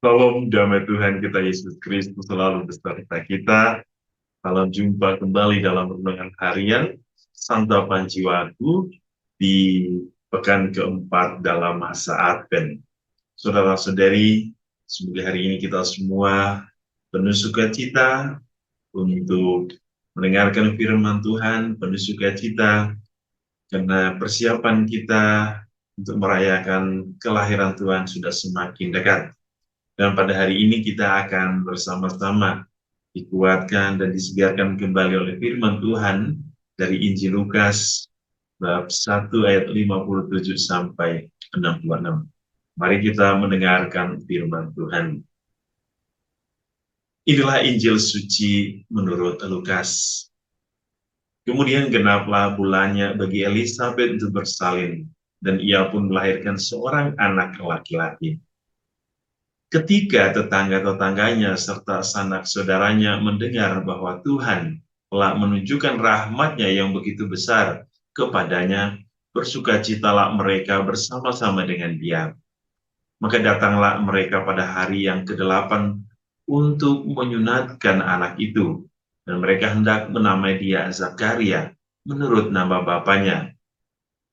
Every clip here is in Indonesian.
Salam damai Tuhan kita Yesus Kristus selalu beserta kita. Salam jumpa kembali dalam renungan harian Santapan Jiwaku di pekan keempat dalam masa Advent. Saudara-saudari, semoga hari ini kita semua penuh sukacita untuk mendengarkan firman Tuhan, penuh sukacita karena persiapan kita untuk merayakan kelahiran Tuhan sudah semakin dekat. Dan pada hari ini kita akan bersama-sama dikuatkan dan disegarkan kembali oleh firman Tuhan dari Injil Lukas bab 1 ayat 57 sampai 66. Mari kita mendengarkan firman Tuhan. Inilah Injil suci menurut Lukas. Kemudian genaplah bulannya bagi Elisabet untuk bersalin, dan ia pun melahirkan seorang anak laki-laki. Ketika tetangga-tetangganya serta sanak saudaranya mendengar bahwa Tuhan telah menunjukkan rahmat-Nya yang begitu besar kepadanya, bersukacitalah mereka bersama-sama dengan dia. Maka datanglah mereka pada hari yang ke-8 untuk menyunatkan anak itu, dan mereka hendak menamai dia Zakaria menurut nama bapaknya.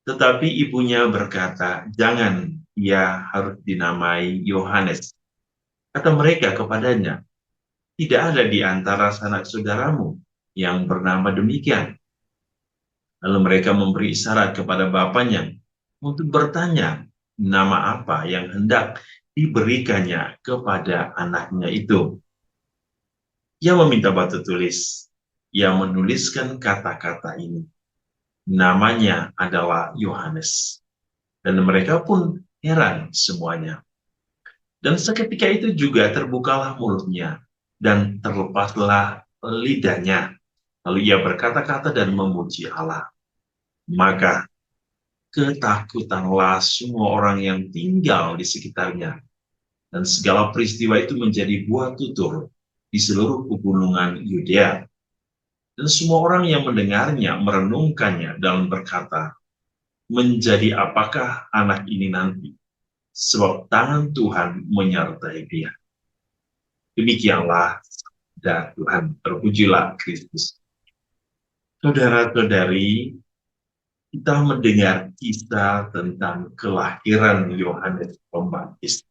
Tetapi ibunya berkata, "Jangan, ia harus dinamai Yohanes." Kata mereka kepadanya, "Tidak ada di antara sanak saudaramu yang bernama demikian." Lalu mereka memberi isyarat kepada bapaknya untuk bertanya nama apa yang hendak diberikannya kepada anaknya itu. Ia meminta batu tulis. Ia menuliskan kata-kata ini. Namanya adalah Yohanes. Dan mereka pun heran semuanya. Dan seketika itu juga terbukalah mulutnya dan terlepaslah lidahnya. Lalu ia berkata-kata dan memuji Allah. Maka ketakutanlah semua orang yang tinggal di sekitarnya. Dan segala peristiwa itu menjadi buah tutur di seluruh pegunungan Yudea. Dan semua orang yang mendengarnya merenungkannya dan berkata, "Menjadi apakah anak ini nanti? Sebab tangan Tuhan menyertai dia." Demikianlah dan Tuhan, terpujilah Kristus. Saudara-saudari, kita mendengar kisah tentang kelahiran Yohanes Pembaptis.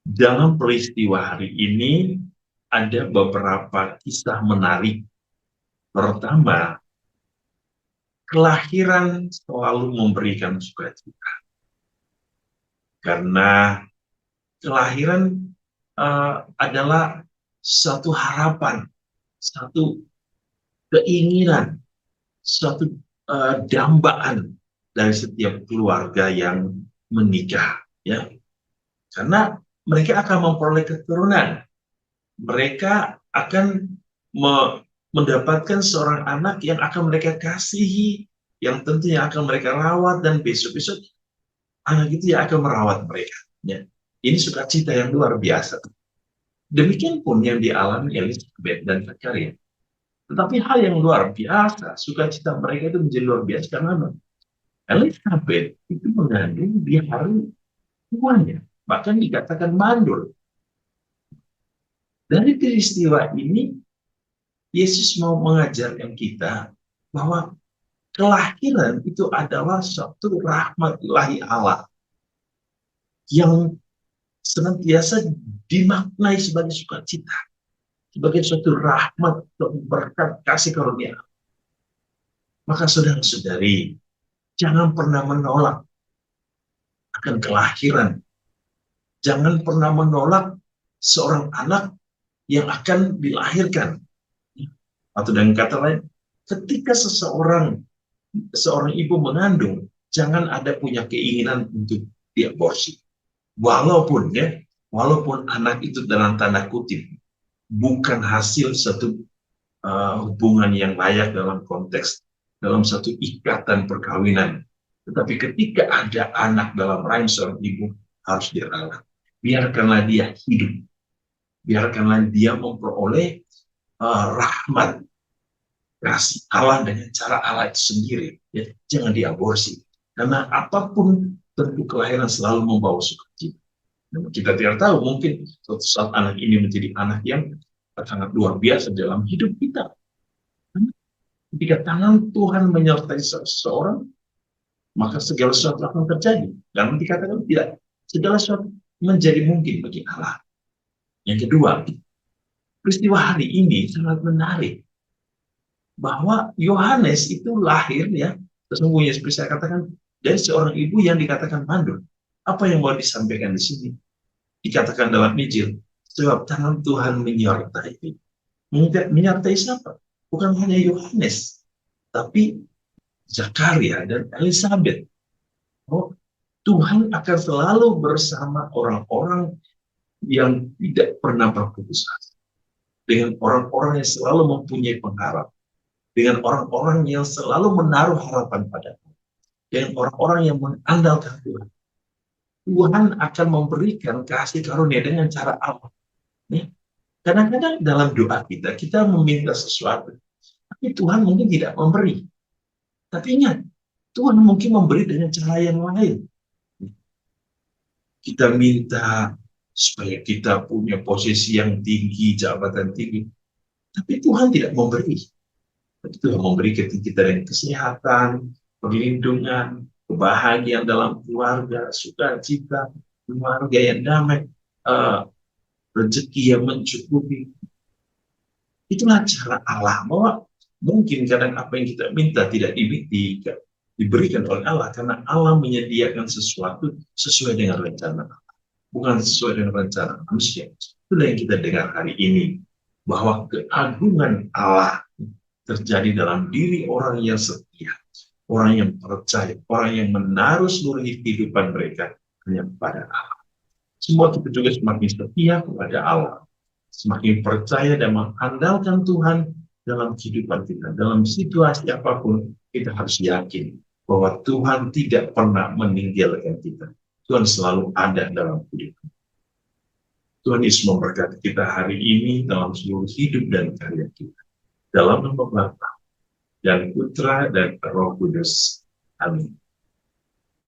Dalam peristiwa hari ini ada beberapa kisah menarik. Pertama, kelahiran selalu memberikan sukacita. Karena kelahiran adalah satu harapan, satu keinginan, suatu dambaan dari setiap keluarga yang menikah, ya. Karena mereka akan memperoleh keturunan, mereka akan mendapatkan seorang anak yang akan mereka kasihi, yang tentunya akan mereka rawat, dan besok-besok anak itu yang akan merawat mereka. Ya. Ini sukacita yang luar biasa. Demikian pun yang dialami Elisabet dan Zakaria. Tetapi hal yang luar biasa, sukacita mereka itu menjadi luar biasa karena Elisabet itu mengandung di hari tuanya, bahkan dikatakan mandul. Dari peristiwa ini, Yesus mau mengajarkan kita bahwa kelahiran itu adalah suatu rahmat ilahi Allah yang senantiasa dimaknai sebagai sukacita, sebagai suatu rahmat, berkat, kasih karunia. Maka saudara-saudari, jangan pernah menolak akan kelahiran. Jangan pernah menolak seorang anak yang akan dilahirkan. Atau dengan kata lain, ketika seorang ibu mengandung, jangan ada punya keinginan untuk diaborsi. Walaupun anak itu dalam tanda kutip bukan hasil satu hubungan yang layak dalam satu ikatan perkawinan. Tetapi ketika ada anak dalam rahim seorang ibu, harus dirawat. Biarkanlah dia hidup. Biarkanlah dia memperoleh rahmat kasih Allah dengan cara Allah itu sendiri. Ya, jangan diaborsi. Karena apapun tentu kelahiran selalu membawa sukacita. Kita tidak tahu, mungkin suatu saat anak ini menjadi anak yang sangat luar biasa dalam hidup kita. Ketika tangan Tuhan menyertai seseorang, maka segala sesuatu akan terjadi. Dan dikatakan tidak, segala sesuatu menjadi mungkin bagi Allah. Yang kedua, peristiwa hari ini sangat menarik. Bahwa Yohanes itu lahir ya, sesungguhnya seperti saya katakan, dari seorang ibu yang dikatakan mandul. Apa yang mau disampaikan di sini? Dikatakan dalam Injil, sebab tangan Tuhan menyertai. Menyertai siapa? Bukan hanya Yohanes, tapi Zakaria dan Elizabeth. Oh, Tuhan akan selalu bersama orang-orang yang tidak pernah berputus asa. Dengan orang-orang yang selalu mempunyai pengharapan. Dengan orang-orang yang selalu menaruh harapan pada Tuhan. Dengan orang-orang yang mengandalkan Tuhan. Tuhan akan memberikan kasih karunia dengan cara apa? Kadang-kadang dalam doa kita, kita meminta sesuatu. Tapi Tuhan mungkin tidak memberi. Tapi ingat, Tuhan mungkin memberi dengan cara yang lain. Kita minta supaya kita punya posisi yang tinggi, jabatan tinggi. Tapi Tuhan tidak memberi. Tapi Tuhan memberi ketika kita dengan kesehatan, perlindungan, kebahagiaan dalam keluarga, sukacita, keluarga yang damai, rezeki yang mencukupi. Itulah cara Allah, bahwa mungkin kadang apa yang kita minta tidak diberikan oleh Allah, karena Allah menyediakan sesuatu sesuai dengan rencana Allah, bukan sesuai dengan rencana manusia. Itulah yang kita dengar hari ini, bahwa keagungan Allah terjadi dalam diri orang yang setia, orang yang percaya, orang yang menaruh seluruh kehidupan mereka hanya kepada Allah. Semua kita juga semakin setia kepada Allah, semakin percaya dan mengandalkan Tuhan dalam kehidupan kita. Dalam situasi apapun, kita harus yakin bahwa Tuhan tidak pernah meninggalkan kita. Tuhan selalu ada dalam hidup kita. Tuhan Yesus memberkati kita hari ini dalam seluruh hidup dan karya kita. Dalam nama Bapa dan Putra dan Roh Kudus. Amin.